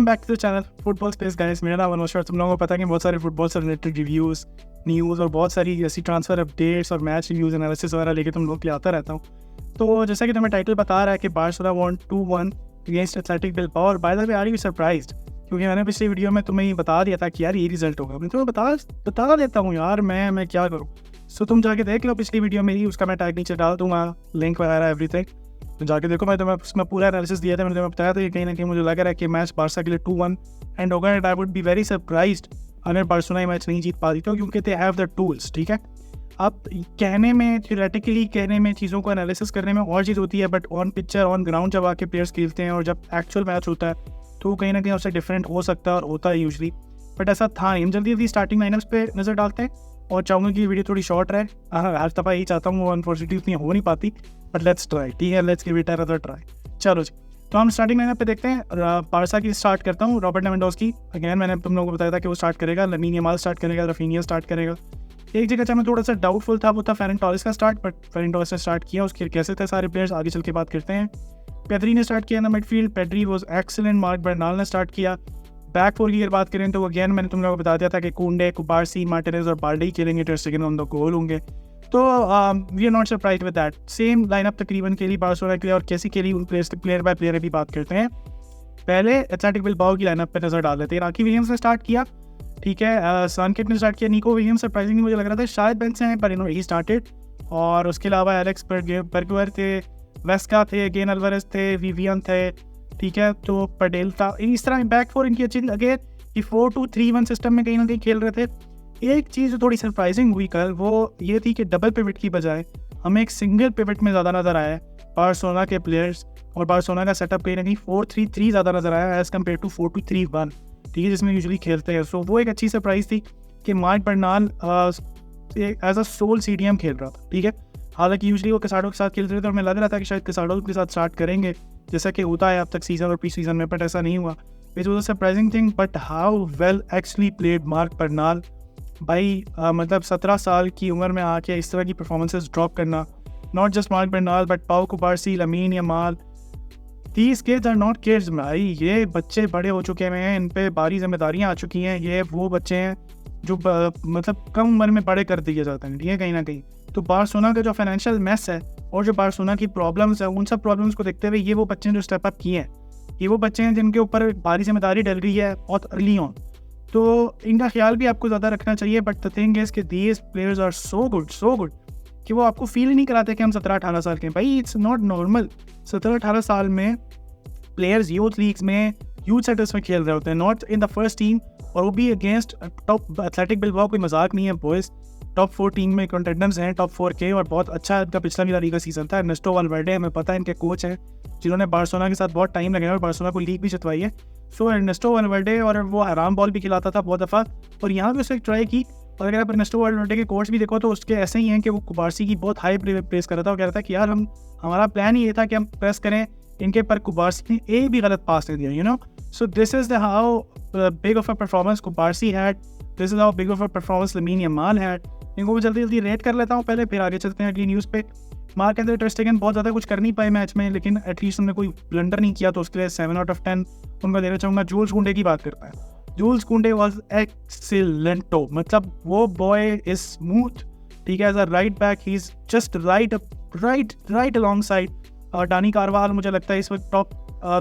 Welcome back to the channel football space guys. मेरा नाम अनुष्का। तुम लोगों को पता है कि बहुत सारे फुटबॉल से रिलेटेड रिव्यूज़, न्यूज़ और बहुत सारी ऐसी ट्रांसफर अपडेट्स और मैच रिव्यूज़ एनालिसिस वगैरह लेके तुम लोग के लिए आता रहता हूँ। तो जैसा कि तुम्हें टाइटल बता रहा है कि Barcelona won 2-1 against Athletic Bilbao. और by the way are you surprised, क्योंकि मैंने पिछली वीडियो में तुम्हें ये बता दिया था कि यार ये रिजल्ट होगा। मैं तुम्हें बता देता हूँ यार, मैं क्या करूँ। सो तुम जाके देख लो पिछली वीडियो मेरी, उसका मैं टैग नीचे डाल दूँगा, लिंक वगैरह एवरीथिंग। तो जाके देखो, मैं तुम्हें उसमें पूरा एनालिसिस दिया था। मैंने तुम्हें बताया था कि कहीं ना कहीं मुझे लग रहा है कि मैच बार्सा के लिए 2-1 एंड होगा। And I would be very surprised अगर बार्सिलोना ये मैच नहीं जीत पाती, तो क्योंकि दे हैव द टूल्स। ठीक है, अब कहने में, थियोरेटिकली कहने में, चीज़ों को एनालिसिस करने में और चीज़ होती है, but on picture on ground जब आके प्लेयर्स खेलते हैं और जब एक्चुअल मैच होता है तो कहीं ना कहीं उससे डिफरेंट हो सकता है और होता है यूजली। बट ऐसा था नहीं। हम जल्दी जल्दी स्टार्टिंग लाइनअप्स पे नज़र डालते हैं और चाहूँगा कि वीडियो थोड़ी शॉर्ट रहे। हर दफ़ा यही चाहता हूँ, अनफॉर्चुनेटली उतनी हो नहीं पाती, बट लेट्स ट्राई। ठीक है, let's give it another try. चलो जी, तो हम स्टार्टिंग लाइनअप पे देखते हैं। बार्सा की स्टार्ट करता हूँ, रॉबर्ट लेवेंडोव्स्की। अगेन मैंने तुम लोगों को बताया था कि वो स्टार्ट करेगा, लामीन यमाल स्टार्ट करेगा, रफीनिया स्टार्ट करेगा। एक जगह जहाँ मैं थोड़ा सा डाउटफुल था वो था फेरन टोरेस का स्टार्ट, बट फेरन टोरेस ने स्टार्ट किया। उसके कैसे थे सारे प्लेयर्स आगे चल के बात करते हैं। पेड्री ने स्टार्ट किया in the midfield, Pedri was excellent. Mark Bernal ने स्टार्ट किया। बैक फोर की अगर बात करें तो अगेन मैंने तुम लोगों को बता दिया था कि कुंडे, कुबारसी, मार्टिनेज और बाल्डे खेलेंगे, टर स्टेगन ऑन द गोल होंगे। तो we are not surprised with that. Same lineup तकरीबन के लिए बार्सिलोना के लिए, और कैसी के लिए उन प्लेयर बाय प्लेयर भी बात करते हैं। पहले एथलेटिक बिल्बाओ की लाइनअप पे नजर डाल लेते हैं। राकी विलियम्स ने स्टार्ट किया, ठीक है। सानकिट ने स्टार्ट किया। निको विलियम्स सरप्राइजिंगली मुझे लग रहा था शायद बेंच से हैं, पर ही स्टार्टेड। और उसके अलावा एलेक्स बर्गुएर थे, वेस्का थे, गेन अल्वारेज थे, विवियन थे, ठीक है। तो पटेल था। इस तरह बैक फोर इनकी अच्छी अगेन ये 4-2-3-1 सिस्टम में कहीं ना कहीं खेल रहे थे। एक चीज़ जो थोड़ी सरप्राइजिंग हुई कल वो ये थी कि डबल पिवट की बजाय हमें एक सिंगल पिवट में ज़्यादा नज़र आया है बार्सिलोना के प्लेयर्स, और बार्सिलोना का सेटअप कहीं ना कहीं 4-3-3 ज़्यादा नज़र आया एज़ कम्पेयर टू 4-2-3-1, ठीक है, जिसमें यूजुअली खेलते हैं। सो वो एक अच्छी सरप्राइज थी कि Mark Bernal as a sole CDM खेल रहा था, ठीक है। हालांकि यूजुअली वो कसाडो के साथ खेलते थे और हमें लग रहा था कि शायद कसाडो के साथ स्टार्ट करेंगे, जैसा कि होता है अब तक सीजन और प्री सीजन में, बट ऐसा नहीं हुआ। Which was a surprising thing. But how well actually played mark Bernal भाई। मतलब 17 साल की उम्र में आके इस तरह की परफॉर्मेंसेस ड्रॉप करना, not just Mark Bernal but Pau Cubarsi, Lamine Yamal, these kids are not kids भाई। ये बच्चे बड़े हो चुके हैं, इन पे भारी जिम्मेदारियां आ चुकी हैं। ये वो बच्चे हैं जो मतलब कम उम्र में बड़े कर दिए जाते हैं, ठीक है, कहीं ना कहीं। तो बार्सिलोना का जो फाइनेंशियल मेस है और जो बार्सिलोना की प्रॉब्लम्स है, उन सब प्रॉब्लम्स को देखते हुए ये वो बच्चे हैं जो स्टेप अप किए हैं। ये वो बच्चे हैं जिनके ऊपर भारी जिम्मेदारी डल रही है बहुत अर्ली ऑन, तो इनका ख्याल भी आपको ज़्यादा रखना चाहिए। बट द थिंग इज कि these players are so good कि वो आपको फील ही नहीं कराते कि हम 17-18 साल के हैं। भाई इट्स नॉट नॉर्मल। 17-18 साल में प्लेयर्स यूथ लीग्स में, यूथ सेटर्स में खेल रहे होते हैं, not in the first team, और वो भी अगेंस्ट टॉप एथलेटिक बिल्बाओ। कोई मजाक नहीं है बॉयज़। टॉप 4 टीम में कंटेंडर्स हैं, टॉप 4 के, और बहुत अच्छा इनका पिछला ला लीगा सीजन था। एर्नेस्टो वाल्वेर्डे हमें पता है इनके कोच हैं, जिन्होंने बार्सिलोना के साथ बहुत टाइम लगाया और बार्सिलोना को लीग भी जितवाई है। सो एर्नेस्टो वाल्वेर्डे, और वो हराम बॉल भी खिलाता था बहुत दफ़ा, और यहाँ भी उसने ट्राई की। और अगर आप एर्नेस्टो वाल्वेर्डे के कोच भी देखो तो उसके ऐसे ही हैं कि वो कुबारसी की बहुत हाई प्रेस कर रहा था और कह रहा था कि यार हमारा प्लान ही ये था कि हम प्रेस करें इनके, पर कुबारसी ने एक भी गलत पास नहीं दिया, you know. So this is the how big of a performance कुबारसी had, this is how big of a performance लामीन Yamal had. इनको जल्दी जल्दी रेट कर लेता हूँ पहले, फिर आगे चलते हैं अगली न्यूज़ पे। मार्क एंथनी टर स्टेगन बहुत ज़्यादा कुछ कर नहीं पाए मैच में, लेकिन एटलीस्ट उन्होंने कोई ब्लंडर नहीं किया, तो उसके लिए 7/10 उनको देना चाहूँगा। जूल्स कुंडे की बात करता है। जूल्स कुंडे वॉज एक्सीलेंटो, मतलब वो बॉय इज स्मूथ, ठीक है। As a right back he is just right alongside Dani Carvajal. मुझे लगता है इस वक्त टॉप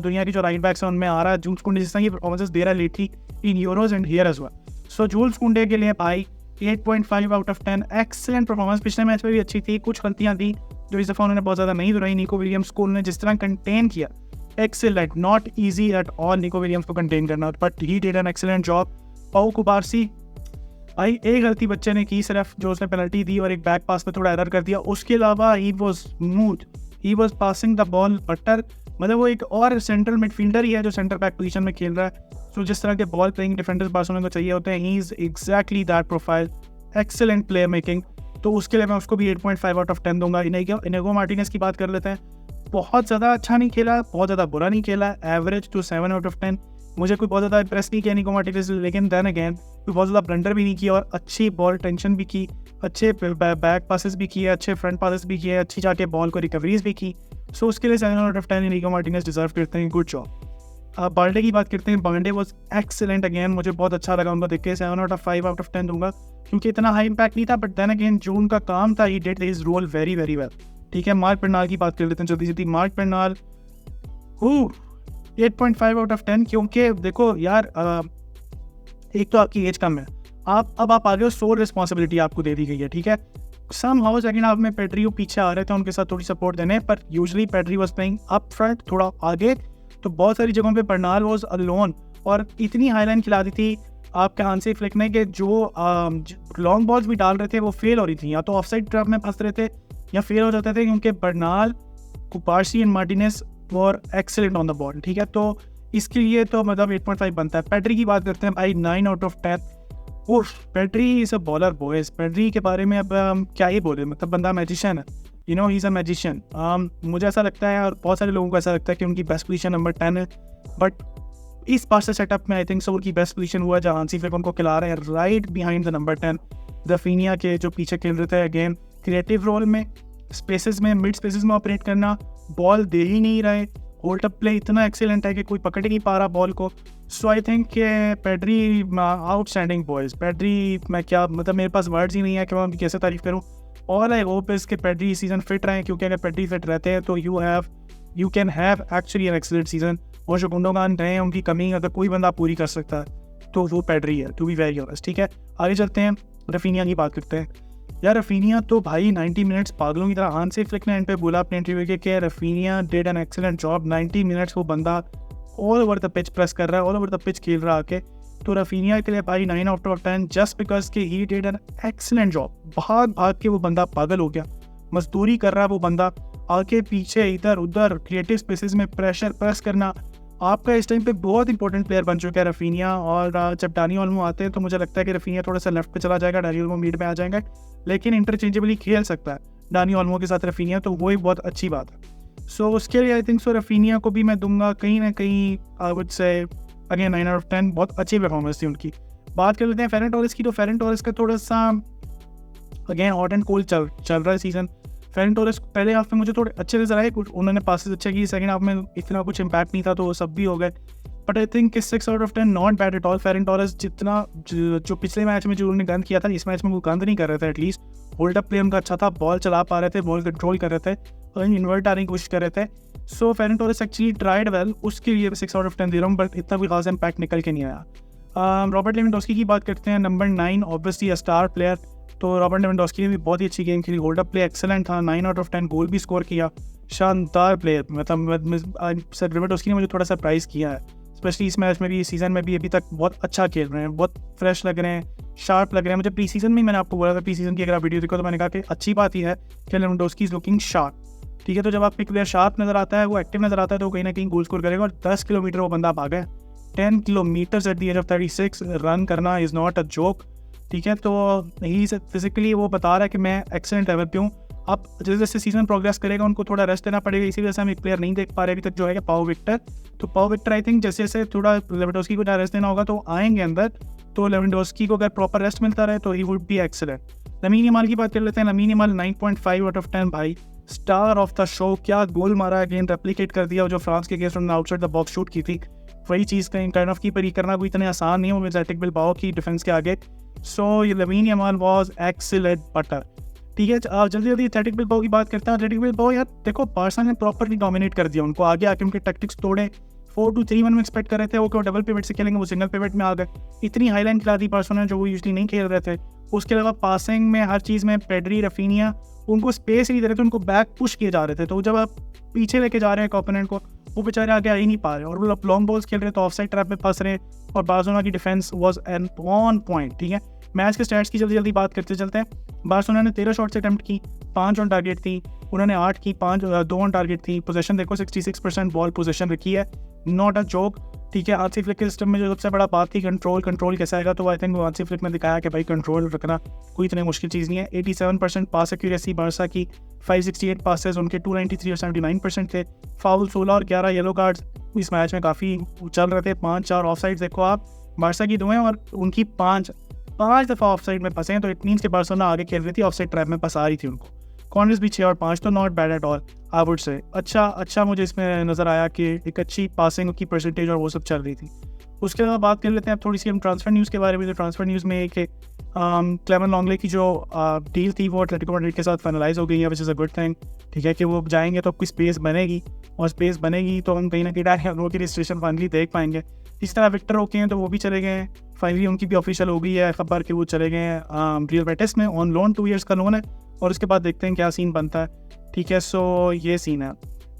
दुनिया की जो राइट बैक्स हैं उनमें आ रहा है जूल्स कुंडे, जिस तरह की परफॉर्मेंसेस दे रहा है lately in Euros and here as well. So Jules Kounde के लिए भाई 8.5/10 एक्सीलेंट परफॉर्मेंस। पिछले मैच में भी अच्छी थी, कुछ गलतियां थी जो इस दफ़ा उन्होंने बहुत ज़्यादा नहीं दोहराई। निको विलियम्स को उन्होंने जिस तरह कंटेन किया, excellent, not easy at all Nico Williams को कंटेन करना, but he did an excellent job. पाउ कुबारसी भाई एक गलती बच्चे ने की सिर्फ, जो उसने पेनल्टी दी और एक बैक पास में थोड़ा एरर कर दिया, उसके अलावा he was smooth, he was passing the ball butter. मतलब वो एक और सेंट्रल मिडफील्डर ही है जो सेंटर बैक पोजीशन में खेल रहा है। सो जिस तरह के बॉल प्लेइंग डिफेंडर्स बार्सिलोना को चाहिए होते हैं, he is exactly that profile, excellent player making. तो उसके लिए मैं उसको भी 8.5/10 दूंगा। इनेगो मार्टिनेज की बात कर लेते हैं। बहुत ज़्यादा अच्छा नहीं खेला, बहुत ज़्यादा बुरा नहीं खेला, एवरेज टू 7/10। मुझे कोई बहुत ज़्यादा इंप्रेस नहीं किया इनेगो मार्टिनेज, लेकिन देन अगेन कोई बहुत ज़्यादा ब्लंडर भी नहीं किया और अच्छी बॉल टेंशन भी की, अच्छे बैक पासेस भी किए, अच्छे फ्रंट पासेस भी किए, अच्छी जाके बॉल को रिकवरीज भी की। सो उसके लिए 7/10 इनेगो मार्टिनेज डिजर्व करते हैं। Good job. बर्डे की बात करते हैं, बर्डे वॉज एक्सेलेंट अगेन, मुझे बहुत अच्छा लगा उनको देख के, 7/5 दूंगा, क्योंकि इतना हाई इम्पैक्ट नहीं था, बट देन अगेन जो उनका काम था, he did his role very very well. ठीक है, मार्क बर्नाल की बात कर लेते हैं जल्दी जल्दी। मार्क बर्नाल 8.5/10, क्योंकि देखो यार, एक तो आपकी एज कम है, आप आगे हो, सोल रिस्पॉन्सिबिलिटी आपको दे दी गई है। ठीक है, सम हाउ सेकंड हाफ में पेड्री पीछे आ रहे थे, उनके साथ थोड़ी सपोर्ट देने, पर usually Pedri was playing up front, थोड़ा आगे, तो बहुत सारी जगहों पे बर्नाल वाज अलोन, और इतनी हाईलाइन खिला दी थी आपके हांसी फ्लिक ने कि जो लॉन्ग बॉल्स भी डाल रहे थे वो फेल हो रही थी, या तो ऑफसाइड ट्रैप में फंस रहे थे या फेल हो जाते थे, क्योंकि Bernal, Cubarsi and Martinez were excellent on the ball. ठीक है, तो इसके लिए तो मतलब 8.5 बनता है। पेड्री की बात करते हैं भाई, 9/10। Pedri is a bowler boys. Pedri के बारे में अब क्या ही बोले, मतलब बंदा मैजिशियन है, you know, he is a magician. मुझे ऐसा लगता है, और बहुत सारे लोगों को ऐसा लगता है कि उनकी बेस्ट पोजीशन नंबर 10 है, बट इस पास सेटअप में आई थिंक सो उनकी बेस्ट पोजीशन हुआ जहाँ हांसी फ्लिक उनको खिला रहे हैं right behind the number 10, Raphinha के जो पीछे खेल रहे थे। अगेन क्रिएटिव रोल में, स्पेसेस में, मिड स्पेसेस में ऑपरेट करना, बॉल दे ही नहीं रहे, होल्ड अप प्ले इतना एक्सीलेंट है कि कोई पकड़ ही नहीं पा रहा बॉल को। सो आई थिंक कि पेड्री आउटस्टैंडिंग बॉयज। पेड्री, मैं क्या मतलब, मेरे पास वर्ड्स ही नहीं है कि मैं उनकी कैसे तारीफ करूँ। ऑल आई होप इज़ कि पेड्री सीजन फिट रहे, क्योंकि अगर पेड्री फिट रहते हैं तो you can have actually an excellent season. और जो गुंडोगान रहे हैं, उनकी कमी अगर कोई बंदा पूरी कर सकता है तो वो पेड्री है, टू बी वेरी ऑनेस्ट। ठीक है, आगे चलते हैं, रफीनिया की बात करते हैं। यार रफीनिया तो भाई 90 मिनट्स पागलों की तरह, हांसी फ्लिक ने एंड पे बोला अपने इंटरव्यू के Raphinha did an excellent job. 90 minutes वो बंदा all over the pitch press कर रहा है, ऑल ओवर द पिच खेल रहा आके, तो रफीनिया के लिए भाई 9/10, जस्ट बिकॉज के he did an excellent job. भाग के वो बंदा पागल हो गया, मजदूरी कर रहा है वो बंदा, आगे पीछे इधर उधर क्रिएटिव स्पेसेस में प्रेस करना। आपका इस टाइम पे बहुत इंपॉर्टेंट प्लेयर बन चुका है रफीनिया, और जब डानी ओल्मो आते हैं तो मुझे लगता है कि रफीनिया थोड़ा सा लेफ्ट पे चला जाएगा, डानी ओल्मो मिड में आ जाएंगे, लेकिन इंटरचेंजेबली खेल सकता है डानी ओल्मो के साथ रफीनिया, तो वो एक बहुत अच्छी बात है। सो उसके लिए आई थिंक सो रफीनिया को भी मैं दूंगा कहीं ना कहीं, आई वुड से अगेन 9/10, बहुत अच्छी परफॉर्मेंस थी उनकी। बात कर लेते हैं फेरन टोरेस की, तो फेरन टोरेस का थोड़ा सा अगेन हॉट एंड कोल्ड चल रहा है सीजन। फेरन टोरेस पहले हाफ में मुझे थोड़े अच्छे नजर आए, कुछ उन्होंने पासेस अच्छे किए, सेकंड हाफ में इतना कुछ इम्पैक्ट नहीं था, तो वो सब भी हो गए, but I think 6/10 not bad at all. Ferran Torres जितना जो पिछले मैच में जो उन्होंने गंद किया था, इस मैच में वो गंद नहीं कर रहे थे, एटलीस्ट होल्ड अप प्ले उनका अच्छा था, बॉल चला पा रहे थे, बॉल कंट्रोल कर रहे थे, और इन्वर्ट आने की कोशिश कर रहे थे। सो फेरन टोरेस एक्चुअली ट्राइड वेल, उसके लिए 6/10 दे रहा हूँ, बट इतना भी खास इम्पैक्ट निकल के नहीं आया। रॉबर्ट लेवेंडोस्की की बात करते हैं, number 9, obviously a star player, तो रॉबर्ट लेवेंडोस्की ने भी बहुत ही अच्छी गेम खेली, होल्ड अप प्ले एक्सेलेंट था, 9/10 गोल भी स्कोर किया, शानदार प्लेयर। मतलब सर लेवेंडोस्की ने मुझे थोड़ा सरप्राइज़ किया है, स्पेशली इस मैच में भी, इस सीज़न में भी अभी तक बहुत अच्छा खेल रहे हैं, बहुत फ्रेश लग रहे हैं, शार्प लग रहे हैं। मुझे प्री सीजन में मैंने आपको बोला था, प्री सीजन की अगर आप वीडियो देखो तो मैंने कहा कि अच्छी बात ही है कि लेवेंडोस्की इज लुकिंग शार्प। ठीक है, तो जब आप एक प्लेयर शार्प नज़र आता है, वो एक्टिव नज़र आता है, तो कहीं ना कहीं गोल स्कोर करेगा। और 10 किलोमीटर वो बंदा भागा है, 10 kilometre at the age of 36 run करना इज़ नॉट अ जोक। ठीक है, तो ही फिजिकली वो बता रहा है कि मैं एक्सेलेंट लेवल पे हूँ। अब जैसे जैसे सीजन प्रोग्रेस करेगा, उनको थोड़ा रेस्ट देना पड़ेगा, इसी वजह से हम एक प्लेयर नहीं देख पा रहे अभी तक, जो है पाओ विक्टर। तो पाओ विक्टर आई थिंक जैसे जैसे थोड़ा लेवेंडोस्की को रेस्ट देना होगा तो आएंगे अंदर, तो लेवेंडोस्की को अगर प्रॉपर रेस्ट मिलता रहे तो he would be excellent. Lamine Yamal की बात कर लेते हैं। लमीन यमाल 9.5/10 भाई, स्टार ऑफ द शो, क्या गोल मारा, अगेन रेप्लिकेट कर दिया जो फ्रांस के अगेंस्ट उन्होंने आउटसाइड द बॉक्स शूट की थी, वही चीज़ कहीं काइंड ऑफ की पर करना कोई इतने आसान नहीं है एटलेटिक बिलबाओ की डिफेंस के आगे। सो ये lamin Yamal was excellent butter. ठीक है, जल्दी जल्दी एटलेटिक बिलबाओ की बात करते हैं। एटलेटिक बिलबाओ यार देखो, बार्सा ने प्रॉपरली डोमिनेट कर दिया उनको, आगे आके उनके टैक्टिक्स तोड़े। 4-2-3-1 में एक्सपेक्ट कर रहे थे वो, क्यों डबल पिवट से खेलेंगे, वो सिंगल पिवट में आ गए। इतनी हाईलाइन खिला दी बार्सा ने जो वो यूजली नहीं खेल रहे थे। उसके अलावा पासिंग में, हर चीज़ में पेड्री, रफीनिया उनको स्पेस ही दे रहे थे, उनको बैक पुश किए जा रहे थे। तो जब आप पीछे लेके जा रहे हैं ओपोनेंट को, वो बेचारे आगे आ ही नहीं पा रहे, और वो लॉन्ग बॉल्स खेल रहे हैं तो ऑफसाइड ट्रैप में फंस रहे हैं, और बार्सिलोना की defence was an on point. ठीक है, मैच के स्टैट्स की जल्दी जल्दी बात करते चलते हैं। बार्सिलोना ने 13 शॉट्स अटेम्प्ट की, 5 ऑन टारगेट थी, उन्होंने 8 की, 2 ऑन टारगेट थी। पोजीशन देखो 66% बॉल पोजीशन रखी है, नॉट अ जोक। ठीक है, हांसी फ्लिक के सिस्टम में जो सबसे बड़ा बात थी कंट्रोल कैसा आएगा, तो आई थिंक वो हांसी फ्लिक ने दिखाया कि भाई कंट्रोल रखना कोई इतनी मुश्किल चीज़ नहीं है। 87% पास एक्यूरेसी बार्सा की, 568 पासेस उनके, 293 और 79% थे। फाउल 16 और 11 येलो कार्ड्स इस मैच में काफ़ी चल रहे थे। 5-4 ऑफ साइड देखो आप, बार्सा की 2 हैं और उनकी 5 दफ़ा ऑफ साइड में फंसे हैं, तो इट मीन्स के बार्सिलोना आगे खेल रही थी, ऑफ साइड ट्रैप में फंसा रही थी उनको। कॉर्नर्स भी 6 और 5, तो not bad at all I would say. अच्छा मुझे इसमें नज़र आया कि एक अच्छी पासिंग की परसेंटेज और वो सब चल रही थी। उसके बाद बात कर लेते हैं अब थोड़ी सी हम ट्रांसफ़र न्यूज़ के बारे में। तो ट्रांसफ़र न्यूज़ में एक क्लेमन लॉन्गले की जो डील थी वो एटलेटिको मैड्रिड के साथ फाइनलाइज हो गई है, which is a good thing. ठीक है कि वो जाएंगे तो आपकी स्पेस बनेगी, और स्पेस बनेगी तो हम कहीं ना कहीं डायरेक्ट उनकी रजिस्ट्रेशन फाइनली देख पाएंगे। इस तरह विक्टर ओके हैं तो वो भी चले गए हैं, फाइनली उनकी भी ऑफिशियल हो गई है खबर कि वो चले गए हैं रियल बेटिस में ऑन लोन, 2 ईयर्स का लोन है, और उसके बाद देखते हैं क्या सीन बनता है। ठीक है, सो ये सीन है।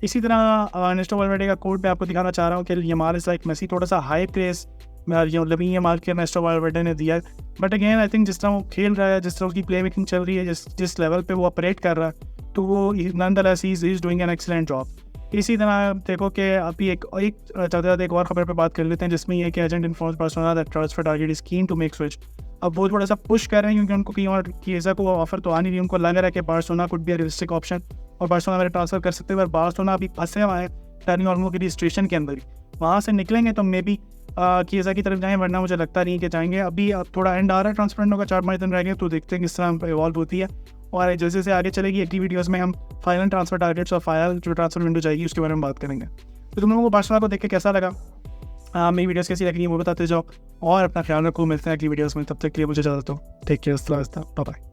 इसी तरह एर्नेस्टो वाल्वेर्डे का कोट मैं आपको दिखाना चाह रहा हूँ कि यमाल इज़ लाइक मेसी, थोड़ा सा हाई प्रेस लमीन यमाल के एर्नेस्टो वाल्वेर्डे ने दिया है। बट अगेन आई थिंक जिस तरह वो खेल रहा है, जिस तरह उसकी प्ले मेकिंग चल रही है, जिस लेवल पे वो ऑपरेट कर रहा है, तो वो nonetheless he is doing an excellent job. इसी तरह देखो कि अभी एक एक और खबर पे बात कर लेते हैं, जिसमें ये कि agent informs Barcelona that transfer target is keen to make switch. अब वो थोड़ा सा पुश कर रहे हैं क्योंकि उनको कहीं और कीज़ा को ऑफर तो आ नहीं रही, उनको लग रहा है कि Barcelona could be a realistic option और बार्सिलोना मेरे ट्रांसफर कर सकते हैं। पर बार्सिलोना अभी फंसे हुआ है टर्निंग ऑर्मो की रजिस्ट्रेशन के अंदर ही, वहाँ से निकलेंगे तो मे बी कीज़ा की तरफ जाएँ, वरना मुझे लगता नहीं कि जाएंगे। अभी अब थोड़ा एंड आ रहा है ट्रांसफर का, 4-5 दिन रह गए, तो देखते हैं किस तरह इवॉल्व होती है। और जैसे जैसे आगे चलेगी अगली वीडियोस में हम फाइनल ट्रांसफर टारगेट्स और फाइनल जो ट्रांसफर विंडो जाएगी उसके बारे में बात करेंगे। तो तुम लोगों को बार्सिलोना को देख के कैसा लगा, मेरी वीडियोस कैसी लगी वो बताते जाओ, और अपना ख्याल रखो। मिलते हैं अगली वीडियोस में, तब तक के लिए मुझे इजाज़त दो। Take care, bye bye.